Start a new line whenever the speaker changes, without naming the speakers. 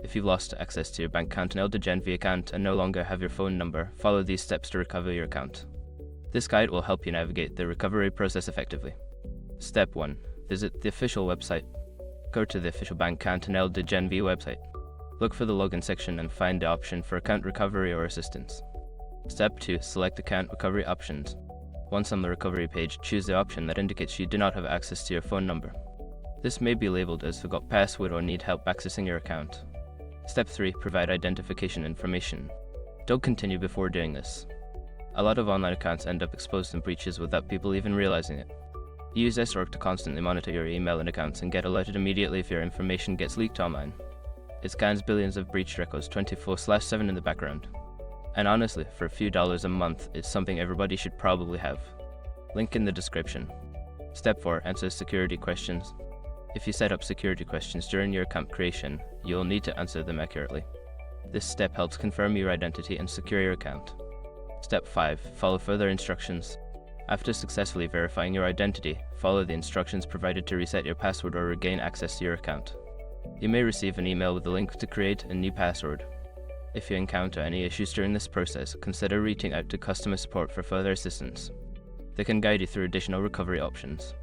If you've lost access to your Banque Cantonale De Genève account and no longer have your phone number, follow these steps to recover your account. This guide will help you navigate the recovery process effectively. Step 1. Visit the official website. Go to the official Banque Cantonale De Genève website. Look for the login section and find the option for account recovery or assistance. Step 2. Select account recovery options. Once on the recovery page, choose the option that indicates you do not have access to your phone number. This may be labeled as forgot password or need help accessing your account. Step 3. Provide identification information. Don't continue before doing this. A lot of online accounts end up exposed in breaches without people even realizing it. Use SROC to constantly monitor your email and accounts and get alerted immediately if your information gets leaked online. It scans billions of breach records 24/7 in the background. And honestly, for a few dollars a month, it's something everybody should probably have. Link in the description. Step 4. Answer security questions. If you set up security questions during your account creation, you'll need to answer them accurately. This step helps confirm your identity and secure your account. Step 5. Follow further instructions. After successfully verifying your identity, follow the instructions provided to reset your password or regain access to your account. You may receive an email with a link to create a new password. If you encounter any issues during this process, consider reaching out to customer support for further assistance. They can guide you through additional recovery options.